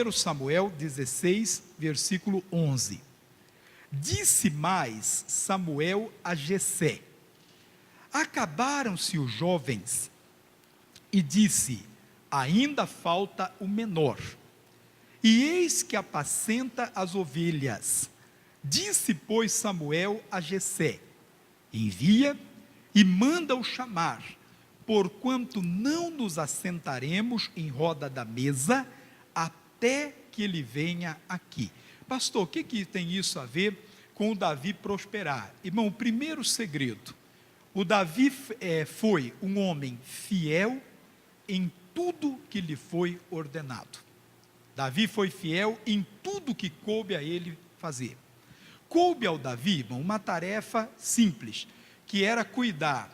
1 Samuel 16, versículo 11. Disse mais Samuel a Jessé: acabaram-se os jovens, e disse: ainda falta o menor, e eis que apacenta as ovelhas. Disse, pois, Samuel a Jessé: envia e manda-o chamar, porquanto não nos assentaremos em roda da mesa, até que ele venha aqui. Pastor, o que tem isso a ver com o Davi prosperar? Irmão, o primeiro segredo: o Davi foi um homem fiel em tudo que lhe foi ordenado. Davi foi fiel em tudo que coube a ele fazer. Coube ao Davi, irmão, uma tarefa simples, que era cuidar,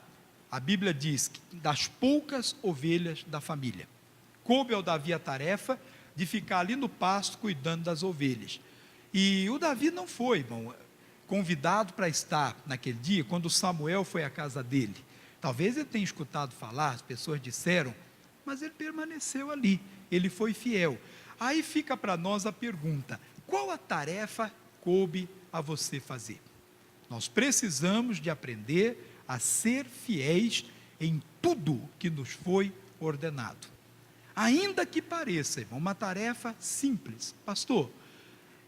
a Bíblia diz, das poucas ovelhas da família. Coube ao Davi a tarefa de ficar ali no pasto cuidando das ovelhas. E o Davi não foi, irmão, convidado para estar naquele dia, quando Samuel foi à casa dele. Talvez ele tenha escutado falar, as pessoas disseram, mas ele permaneceu ali, ele foi fiel. Aí fica para nós a pergunta: qual a tarefa coube a você fazer? Nós precisamos de aprender a ser fiéis em tudo que nos foi ordenado. Ainda que pareça, irmão, uma tarefa simples. Pastor,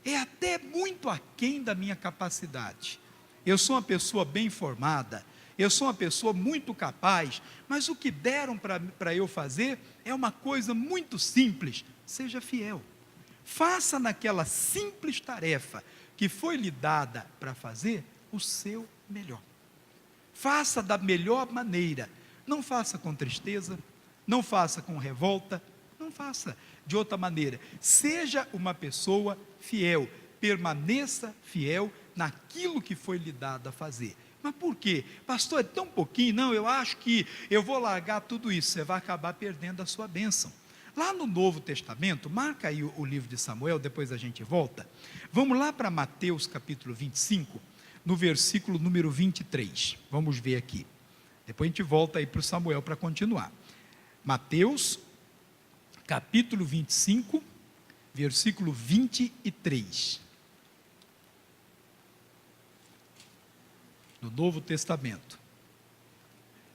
é até muito aquém da minha capacidade. Eu sou uma pessoa bem formada, eu sou uma pessoa muito capaz, mas o que deram para eu fazer é uma coisa muito simples. Seja fiel. Faça naquela simples tarefa que foi lhe dada para fazer o seu melhor. Faça da melhor maneira. Não faça com tristeza, não faça com revolta, não faça de outra maneira. Seja uma pessoa fiel, permaneça fiel naquilo que foi lhe dado a fazer. Mas por quê? Pastor, é tão pouquinho. Não, eu acho que eu vou largar tudo isso. Você vai acabar perdendo a sua bênção. Lá no Novo Testamento, marca aí o livro de Samuel, depois a gente volta. Vamos lá para Mateus capítulo 25, no versículo número 23. Vamos ver aqui. Depois a gente volta aí para o Samuel para continuar. Mateus capítulo 25, versículo 23. No Novo Testamento.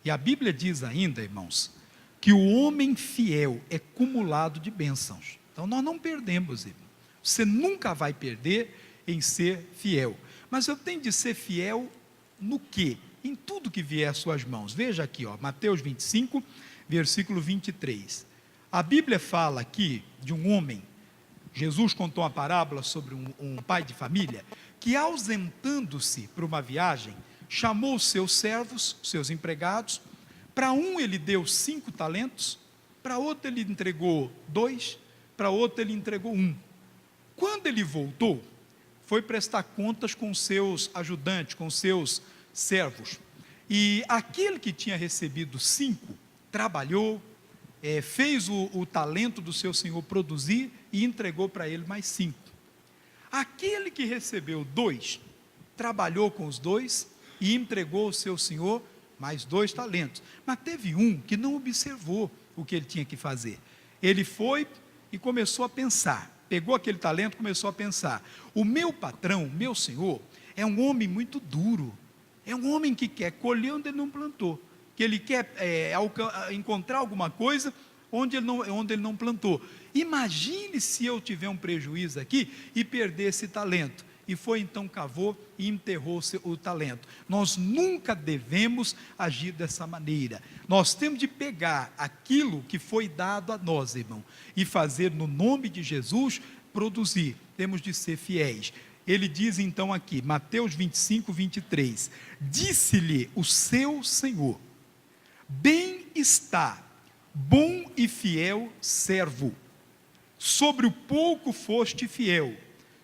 E a Bíblia diz ainda, irmãos, que o homem fiel é cumulado de bênçãos. Então nós não perdemos, irmão. Você nunca vai perder em ser fiel. Mas eu tenho de ser fiel no quê? Em tudo que vier às suas mãos. Veja aqui, ó, Mateus 25, versículo 23. A Bíblia fala aqui de um homem. Jesus contou uma parábola sobre um pai de família que, ausentando-se para uma viagem, chamou os seus servos, seus empregados. Para um ele deu 5 talentos, para outro ele entregou 2, para outro ele entregou 1. Quando ele voltou, foi prestar contas com seus ajudantes, com seus servos. E aquele que tinha recebido 5, trabalhou, fez o talento do seu senhor produzir e entregou para ele mais 5. Aquele que recebeu 2, trabalhou com os 2 e entregou ao seu senhor mais 2 talentos. Mas teve um que não observou o que ele tinha que fazer. Ele foi e começou a pensar. Pegou aquele talento e começou a pensar: o meu patrão, o meu senhor, é um homem muito duro. É um homem que quer colher onde ele não plantou. Que ele quer encontrar alguma coisa onde ele não plantou. Imagine se eu tiver um prejuízo aqui e perder esse talento. E foi então, cavou e enterrou o talento. Nós nunca devemos agir dessa maneira. Nós temos de pegar aquilo que foi dado a nós, irmão, e fazer no nome de Jesus, produzir. Temos de ser fiéis. Ele diz então aqui, Mateus 25, 23, disse-lhe o seu Senhor: bem está, bom e fiel servo, sobre o pouco foste fiel,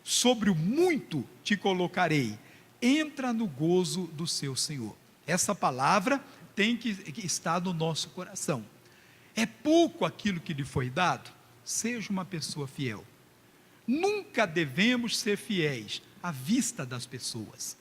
sobre o muito te colocarei, entra no gozo do seu Senhor. Essa palavra tem que estar no nosso coração. É pouco aquilo que lhe foi dado? Seja uma pessoa fiel. Nunca devemos ser fiéis à vista das pessoas.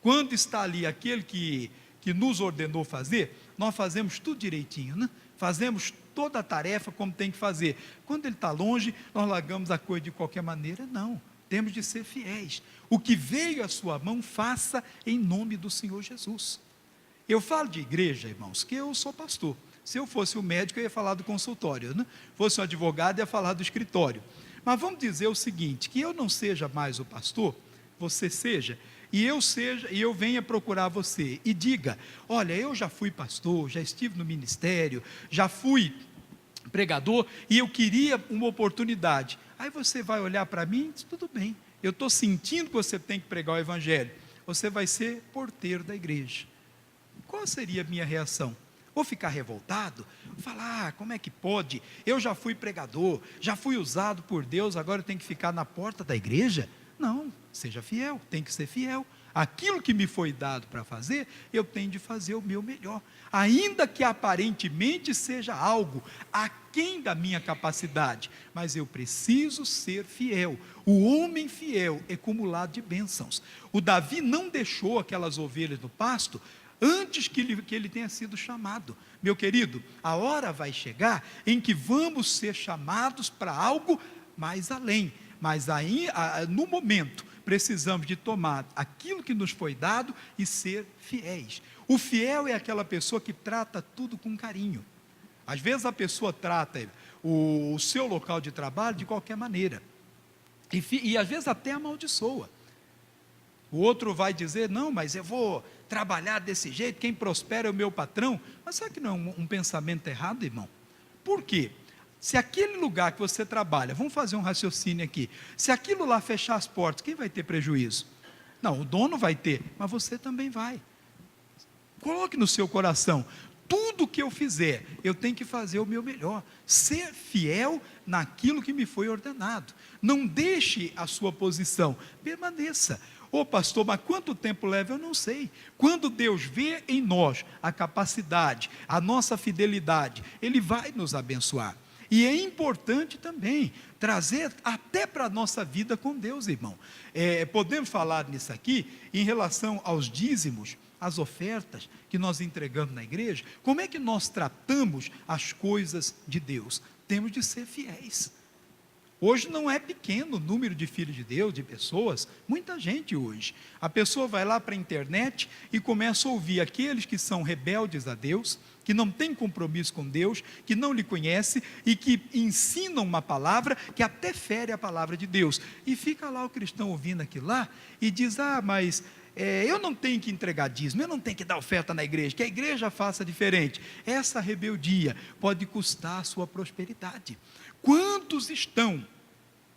Quando está ali aquele que nos ordenou fazer, nós fazemos tudo direitinho, né? Fazemos toda a tarefa como tem que fazer. Quando ele está longe, nós largamos a coisa de qualquer maneira. Não, temos de ser fiéis. O que veio à sua mão, faça em nome do Senhor Jesus. Eu falo de igreja, irmãos, que eu sou pastor. Se eu fosse o médico, eu ia falar do consultório, né? Fosse um advogado, ia falar do escritório. Mas vamos dizer o seguinte, que eu não seja mais o pastor, você seja, e eu venha procurar você, e diga, olha, eu já fui pastor, já estive no ministério, já fui pregador, e eu queria uma oportunidade. Aí você vai olhar para mim e diz, tudo bem, eu estou sentindo que você tem que pregar o evangelho, você vai ser porteiro da igreja. Qual seria a minha reação? Vou ficar revoltado? Falar, como é que pode? Eu já fui pregador, já fui usado por Deus, agora eu tenho que ficar na porta da igreja? Não, seja fiel, tem que ser fiel. Aquilo que me foi dado para fazer, eu tenho de fazer o meu melhor. Ainda que aparentemente seja algo aquém da minha capacidade, mas eu preciso ser fiel. O homem fiel é cumulado de bênçãos. O Davi não deixou aquelas ovelhas no pasto, antes que ele tenha sido chamado. Meu querido, a hora vai chegar em que vamos ser chamados para algo mais além, mas aí, no momento, precisamos de tomar aquilo que nos foi dado e ser fiéis. O fiel é aquela pessoa que trata tudo com carinho. Às vezes a pessoa trata o seu local de trabalho de qualquer maneira, e às vezes até amaldiçoa. O outro vai dizer, não, mas eu vou trabalhar desse jeito, quem prospera é o meu patrão. Mas sabe que não é um pensamento errado, irmão? Por quê? Se aquele lugar que você trabalha, vamos fazer um raciocínio aqui, se aquilo lá fechar as portas, quem vai ter prejuízo? Não, o dono vai ter, mas você também vai. Coloque no seu coração, tudo que eu fizer, eu tenho que fazer o meu melhor, ser fiel naquilo que me foi ordenado. Não deixe a sua posição, permaneça. Ô pastor, mas quanto tempo leva? Eu não sei. Quando Deus vê em nós a capacidade, a nossa fidelidade, Ele vai nos abençoar. E é importante também trazer até para a nossa vida com Deus, irmão. Podemos falar nisso aqui em relação aos dízimos, as ofertas que nós entregamos na igreja. Como é que nós tratamos as coisas de Deus? Temos de ser fiéis. Hoje não é pequeno o número de filhos de Deus, de pessoas, muita gente hoje. A pessoa vai lá para a internet e começa a ouvir aqueles que são rebeldes a Deus, que não têm compromisso com Deus, que não lhe conhece e que ensinam uma palavra que até fere a palavra de Deus. E fica lá o cristão ouvindo aquilo lá e diz, mas eu não tenho que entregar dízimo, eu não tenho que dar oferta na igreja, que a igreja faça diferente. Essa rebeldia pode custar a sua prosperidade. Quantos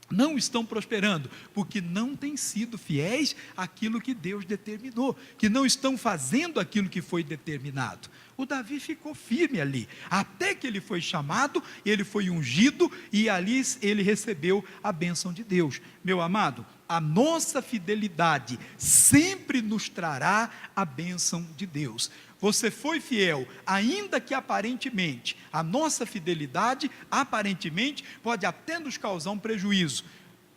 não estão prosperando? Porque não têm sido fiéis àquilo que Deus determinou, que não estão fazendo aquilo que foi determinado. O Davi ficou firme ali, até que ele foi chamado, ele foi ungido, e ali ele recebeu a bênção de Deus. Meu amado, a nossa fidelidade sempre nos trará a bênção de Deus. Você foi fiel, ainda que aparentemente, a nossa fidelidade, aparentemente, pode até nos causar um prejuízo.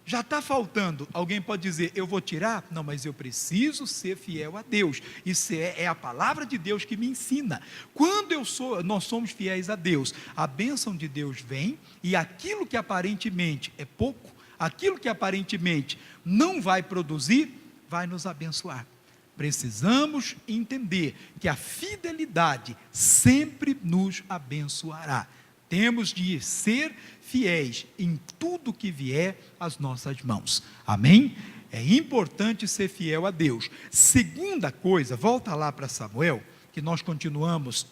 Já está faltando, alguém pode dizer, eu vou tirar? Não, mas eu preciso ser fiel a Deus. Isso é a palavra de Deus que me ensina. Quando nós somos fiéis a Deus, a bênção de Deus vem, e aquilo que aparentemente é pouco, aquilo que aparentemente não vai produzir, vai nos abençoar. Precisamos entender que a fidelidade sempre nos abençoará. Temos de ser fiéis em tudo que vier às nossas mãos. Amém? É importante ser fiel a Deus. Segunda coisa, volta lá para Samuel, que nós continuamos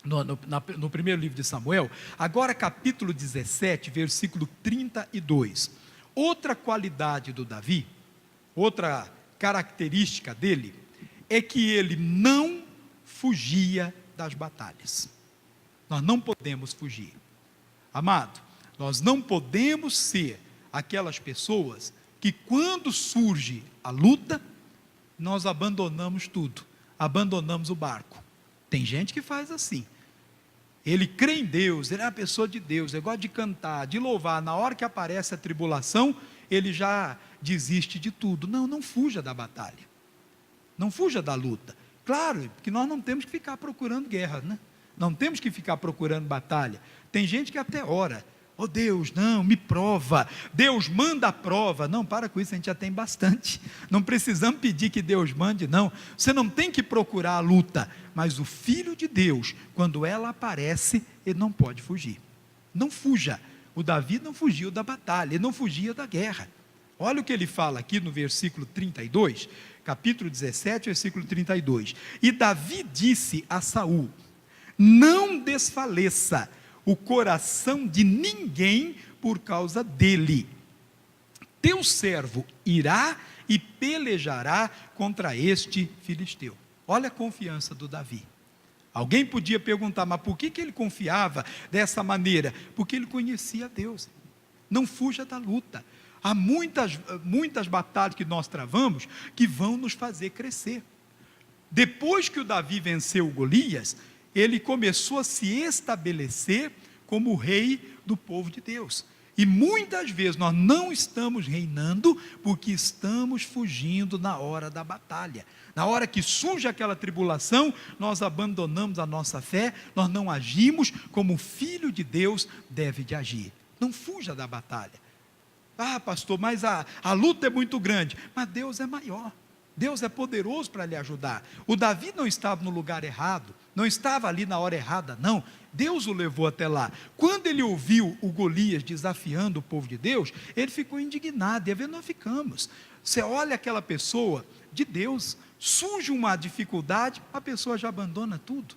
no primeiro livro de Samuel, agora capítulo 17, versículo 32. Outra qualidade do Davi, outra característica dele, é que ele não fugia das batalhas. Nós não podemos fugir. Amado, nós não podemos ser aquelas pessoas que quando surge a luta, nós abandonamos tudo, abandonamos o barco. Tem gente que faz assim. Ele crê em Deus, ele é uma pessoa de Deus, ele gosta de cantar, de louvar. Na hora que aparece a tribulação, ele já desiste de tudo. Não fuja da batalha. Não fuja da luta. Claro, que nós não temos que ficar procurando guerra, né? não temos que ficar procurando batalha. Tem gente que até ora, oh Deus, não, me prova, Deus manda a prova. Não, para com isso, a gente já tem bastante, não precisamos pedir que Deus mande, não. Você não tem que procurar a luta, mas o Filho de Deus, quando ela aparece, ele não pode fugir. Não fuja. O Davi não fugiu da batalha, ele não fugia da guerra. Olha o que ele fala aqui no versículo 32, capítulo 17, versículo 32. E Davi disse a Saul: não desfaleça o coração de ninguém por causa dele. Teu servo irá e pelejará contra este filisteu. Olha a confiança do Davi. Alguém podia perguntar, mas por que ele confiava dessa maneira? Porque ele conhecia Deus. Não fuja da luta. Há muitas batalhas que nós travamos que vão nos fazer crescer. Depois que o Davi venceu Golias, ele começou a se estabelecer como o rei do povo de Deus. E muitas vezes nós não estamos reinando porque estamos fugindo na hora da batalha. Na hora que surge aquela tribulação, nós abandonamos a nossa fé, nós não agimos como o Filho de Deus deve de agir. Não fuja da batalha. Ah, pastor, mas a luta é muito grande. Mas Deus é maior. Deus é poderoso para lhe ajudar. O Davi não estava no lugar errado, não estava ali na hora errada, não. Deus o levou até lá. Quando ele ouviu o Golias desafiando o povo de Deus, ele ficou indignado. E a ver, nós ficamos. Você olha aquela pessoa de Deus, surge uma dificuldade, a pessoa já abandona tudo.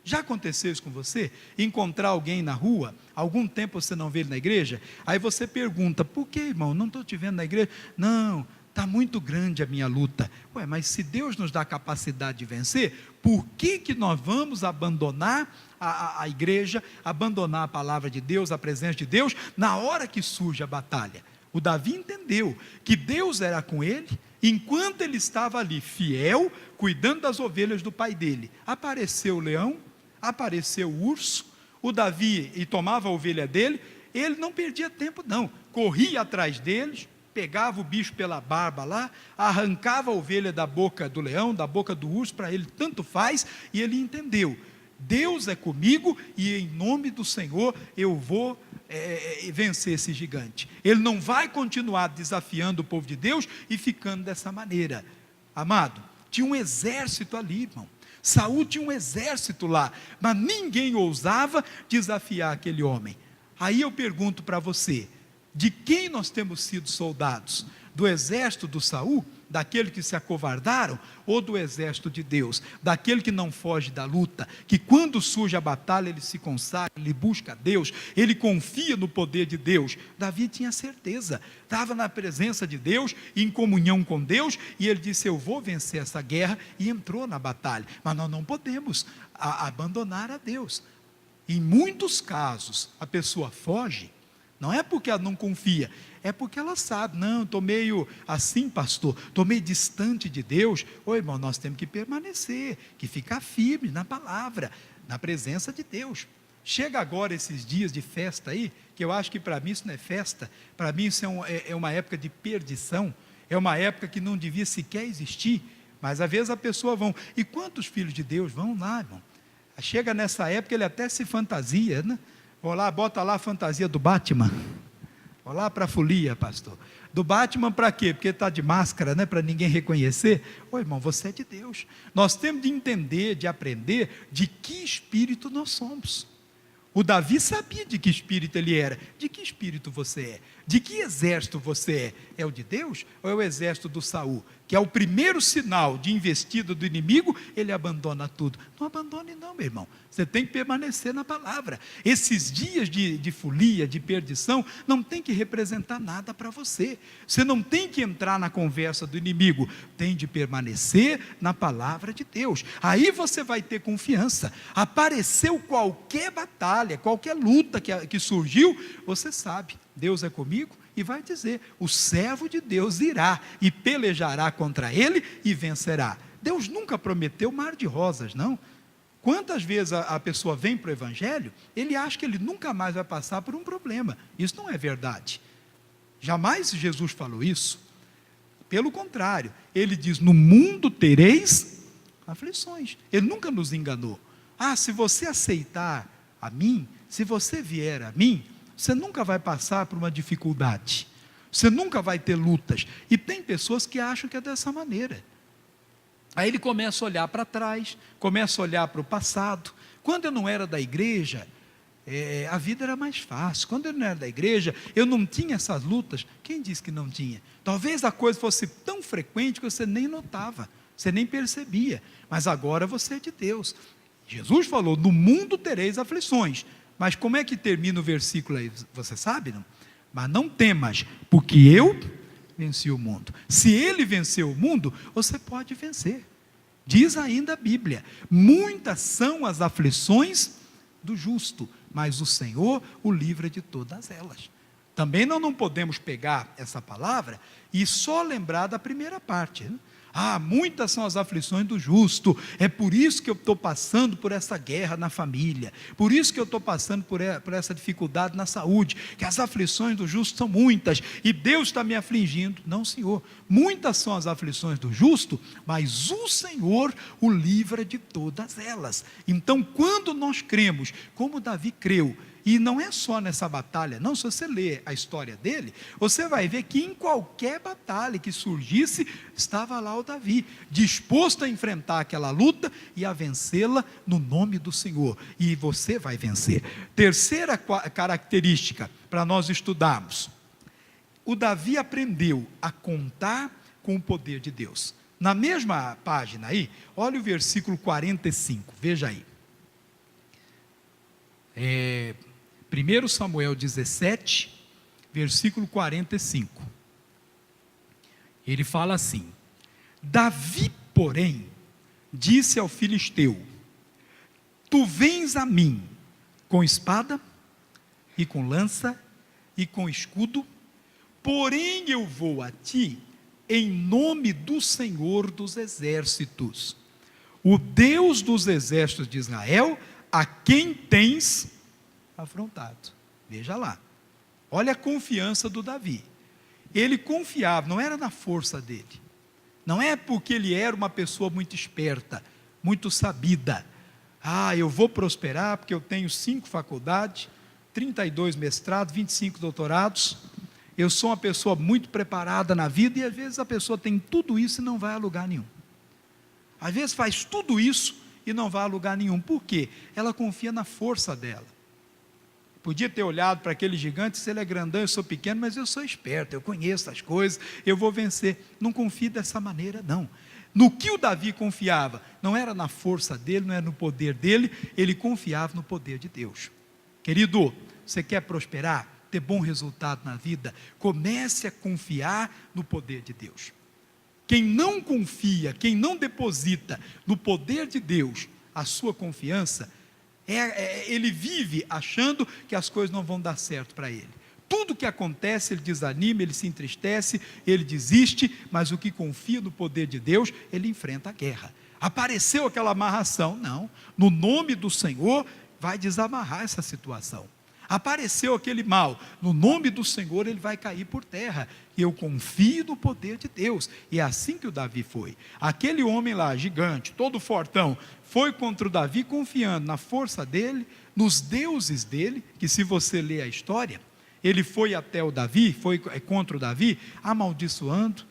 Já aconteceu isso com você? Encontrar alguém na rua, algum tempo você não vê ele na igreja, aí você pergunta, por que, irmão, não estou te vendo na igreja? Não, está muito grande a minha luta. Ué, mas se Deus nos dá a capacidade de vencer, por que nós vamos abandonar a igreja, abandonar a palavra de Deus, a presença de Deus, na hora que surge a batalha? O Davi entendeu que Deus era com ele, enquanto ele estava ali, fiel, cuidando das ovelhas do pai dele. Apareceu o leão, apareceu o urso, o Davi, e tomava a ovelha dele, ele não perdia tempo não, corria atrás deles, pegava o bicho pela barba lá, arrancava a ovelha da boca do leão, da boca do urso, para ele tanto faz, e ele entendeu, Deus é comigo, e em nome do Senhor, eu vou vencer esse gigante. Ele não vai continuar desafiando o povo de Deus, e ficando dessa maneira. Amado, tinha um exército ali, irmão. Saul tinha um exército lá, mas ninguém ousava desafiar aquele homem. Aí eu pergunto para você, de quem nós temos sido soldados? Do exército do Saul? Daquele que se acovardaram? Ou do exército de Deus? Daquele que não foge da luta, que quando surge a batalha ele se consagra, ele busca Deus, ele confia no poder de Deus. Davi tinha certeza, estava na presença de Deus, em comunhão com Deus, e ele disse, eu vou vencer essa guerra, e entrou na batalha. Mas nós não podemos abandonar a Deus. Em muitos casos, a pessoa foge, não é porque ela não confia, é porque ela sabe, não, estou meio assim, pastor, estou meio distante de Deus. Ô irmão, nós temos que permanecer, que ficar firme na palavra, na presença de Deus. Chega agora esses dias de festa aí, que eu acho que para mim isso não é festa, para mim isso é uma época de perdição, é uma época que não devia sequer existir, mas às vezes a pessoa vão, e quantos filhos de Deus vão lá, irmão? Chega nessa época, ele até se fantasia, né? Vou lá, bota lá a fantasia do Batman. Vou lá para a folia, pastor. Do Batman para quê? Porque está de máscara, né? Para ninguém reconhecer. Ô irmão, você é de Deus. Nós temos de entender, de aprender de que espírito nós somos. O Davi sabia de que espírito ele era. De que espírito você é? De que exército você é? É o de Deus ou é o exército do Saul? Que é o primeiro sinal de investida do inimigo, ele abandona tudo. Não abandone não, meu irmão. Você tem que permanecer na palavra. Esses dias de folia, de perdição, não tem que representar nada para você. Você não tem que entrar na conversa do inimigo. Tem de permanecer na palavra de Deus. Aí você vai ter confiança. Apareceu qualquer batalha, qualquer luta que surgiu, você sabe, Deus é comigo, e vai dizer, o servo de Deus irá e pelejará contra ele e vencerá. Deus nunca prometeu mar de rosas, não. Quantas vezes a pessoa vem para o evangelho, ele acha que ele nunca mais vai passar por um problema. Isso não é verdade. Jamais Jesus falou isso. Pelo contrário, ele diz, no mundo tereis aflições. Ele nunca nos enganou. se você aceitar a mim, se você vier a mim, você nunca vai passar por uma dificuldade, você nunca vai ter lutas. E tem pessoas que acham que é dessa maneira. Aí ele começa a olhar para trás, começa a olhar para o passado. Quando eu não era da igreja, a vida era mais fácil. Quando eu não era da igreja, eu não tinha essas lutas. Quem disse que não tinha? Talvez a coisa fosse tão frequente que você nem notava, você nem percebia. Mas agora você é de Deus. Jesus falou: no mundo tereis aflições. Mas como é que termina o versículo aí? Você sabe, não? Mas não temas, porque eu venci o mundo. Se ele venceu o mundo, você pode vencer. Diz ainda a Bíblia: muitas são as aflições do justo, mas o Senhor o livra de todas elas. Também nós não podemos pegar essa palavra e só lembrar da primeira parte, né? Muitas são as aflições do justo, é por isso que eu estou passando por essa guerra na família, por isso que eu estou passando por essa dificuldade na saúde, que as aflições do justo são muitas, e Deus está me afligindo. Não, Senhor, muitas são as aflições do justo, mas o Senhor o livra de todas elas. Então, quando nós cremos, como Davi creu, e não é só nessa batalha, não, se você ler a história dele, você vai ver que em qualquer batalha que surgisse, estava lá o Davi, disposto a enfrentar aquela luta e a vencê-la no nome do Senhor, e você vai vencer. Terceira característica para nós estudarmos: o Davi aprendeu a contar com o poder de Deus. Na mesma página aí, olha o versículo 45, veja aí. 1 Samuel 17, versículo 45. Ele fala assim: Davi, porém, disse ao filisteu: tu vens a mim com espada, e com lança, e com escudo, porém eu vou a ti em nome do Senhor dos exércitos, o Deus dos exércitos de Israel, a quem tens afrontado. Veja lá, olha a confiança do Davi. Ele confiava, não era na força dele, não é porque ele era uma pessoa muito esperta, muito sabida. Eu vou prosperar porque eu tenho 5 faculdades, 32 mestrados, 25 doutorados, eu sou uma pessoa muito preparada na vida. E às vezes a pessoa tem tudo isso e não vai a lugar nenhum. Às vezes faz tudo isso e não vai a lugar nenhum. Por quê? Ela confia na força dela. Podia ter olhado para aquele gigante: se ele é grandão, eu sou pequeno, mas eu sou esperto, eu conheço as coisas, eu vou vencer. Não confie dessa maneira, não. No que o Davi confiava, não era na força dele, não era no poder dele, ele confiava no poder de Deus. Querido, você quer prosperar, ter bom resultado na vida? Comece a confiar no poder de Deus. Quem não confia, quem não deposita no poder de Deus a sua confiança, ele vive achando que as coisas não vão dar certo para ele. Tudo que acontece, ele desanima, ele se entristece, ele desiste. Mas o que confia no poder de Deus, ele enfrenta a guerra. Apareceu aquela amarração, não, no nome do Senhor vai desamarrar essa situação. Apareceu aquele mal, no nome do Senhor ele vai cair por terra. Eu confio no poder de Deus. E é assim que o Davi foi. Aquele homem lá, gigante, todo fortão, foi contra o Davi confiando na força dele, nos deuses dele, que se você ler a história, ele foi até o Davi, foi contra o Davi, amaldiçoando,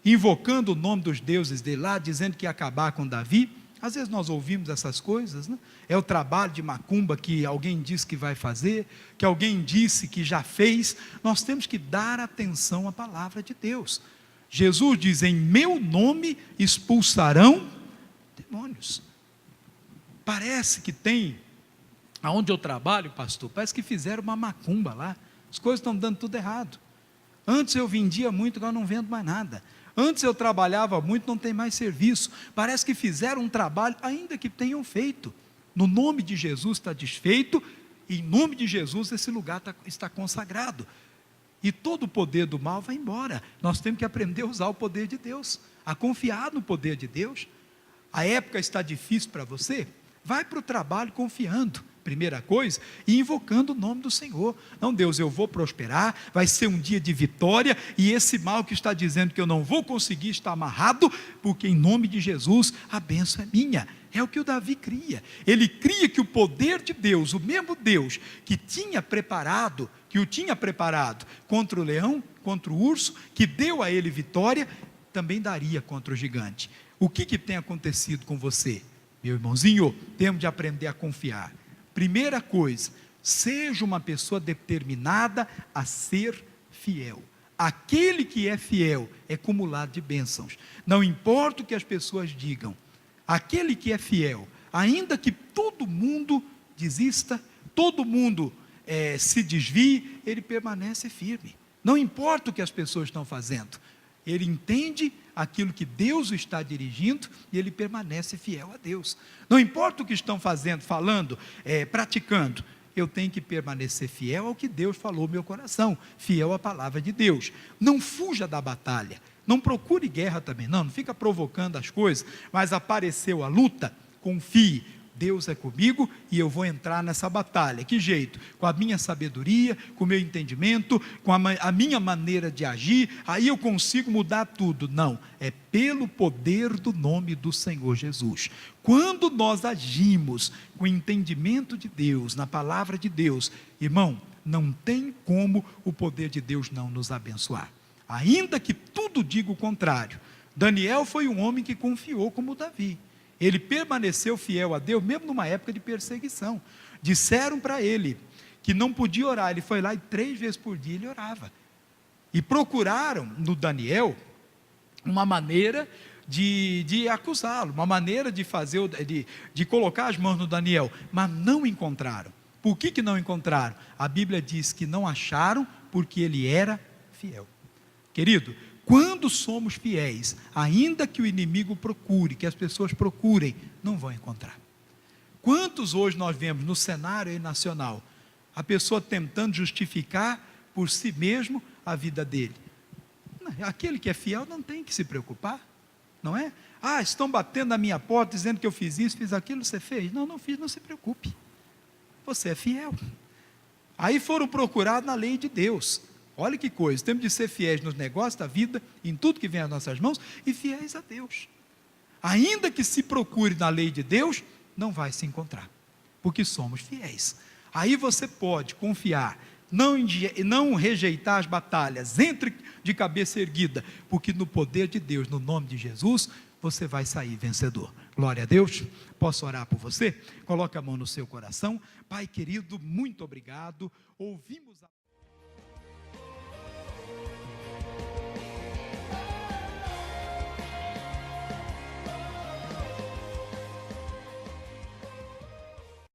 invocando o nome dos deuses dele lá, dizendo que ia acabar com Davi. Às vezes nós ouvimos essas coisas, né? É o trabalho de macumba que alguém disse que vai fazer, que alguém disse que já fez. Nós temos que dar atenção à palavra de Deus. Jesus diz: em meu nome expulsarão demônios. Parece que tem, aonde eu trabalho, pastor, parece que fizeram uma macumba lá, as coisas estão dando tudo errado. Antes eu vendia muito, agora não vendo mais nada. Antes eu trabalhava muito, não tem mais serviço. Parece que fizeram um trabalho, ainda que tenham feito. No nome de Jesus está desfeito, e em nome de Jesus esse lugar está consagrado. E todo o poder do mal vai embora. Nós temos que aprender a usar o poder de Deus, a confiar no poder de Deus. A época está difícil para você? Vai para o trabalho confiando, primeira coisa, e invocando o nome do Senhor. Não, Deus, eu vou prosperar, vai ser um dia de vitória, e esse mal que está dizendo que eu não vou conseguir está amarrado, porque em nome de Jesus a bênção é minha. É o que o Davi cria. Ele cria que o poder de Deus, o mesmo Deus que o tinha preparado contra o leão, contra o urso, que deu a ele vitória, também daria contra o gigante. O que tem acontecido com você? Meu irmãozinho, temos de aprender a confiar. Primeira coisa, seja uma pessoa determinada a ser fiel. Aquele que é fiel é acumulado de bênçãos. Não importa o que as pessoas digam, aquele que é fiel, ainda que todo mundo desista, todo mundo se desvie, ele permanece firme. Não importa o que as pessoas estão fazendo, ele entende aquilo que Deus o está dirigindo e ele permanece fiel a Deus. Não importa o que estão fazendo, falando, praticando, eu tenho que permanecer fiel ao que Deus falou no meu coração, fiel à palavra de Deus. Não fuja da batalha, não procure guerra também, não fica provocando as coisas, mas apareceu a luta, confie, Deus é comigo e eu vou entrar nessa batalha. Que jeito? Com a minha sabedoria, com o meu entendimento, com a minha maneira de agir, aí eu consigo mudar tudo. Não, é pelo poder do nome do Senhor Jesus. Quando nós agimos com o entendimento de Deus, na palavra de Deus, irmão, não tem como o poder de Deus não nos abençoar. Ainda que tudo diga o contrário. Daniel foi um homem que confiou como Davi. Ele permaneceu fiel a Deus, mesmo numa época de perseguição. Disseram para ele que não podia orar, ele foi lá e 3 vezes por dia ele orava. E procuraram no Daniel uma maneira de acusá-lo, uma maneira de fazer, de colocar as mãos no Daniel, mas não encontraram. Por que não encontraram? A Bíblia diz que não acharam porque ele era fiel. Querido, quando somos fiéis, ainda que o inimigo procure, que as pessoas procurem, não vão encontrar. Quantos hoje nós vemos no cenário nacional, a pessoa tentando justificar por si mesmo a vida dele? Aquele que é fiel não tem que se preocupar, não é? Estão batendo na minha porta dizendo que eu fiz isso, fiz aquilo, você fez? Não fiz, não se preocupe, você é fiel. Aí foram procurar na lei de Deus. Olha que coisa, temos de ser fiéis nos negócios da vida, em tudo que vem às nossas mãos, e fiéis a Deus. Ainda que se procure na lei de Deus, não vai se encontrar, porque somos fiéis. Aí você pode confiar, não rejeitar as batalhas, entre de cabeça erguida, porque no poder de Deus, no nome de Jesus, você vai sair vencedor. Glória a Deus. Posso orar por você? Coloque a mão no seu coração. Pai querido, muito obrigado. Ouvimos a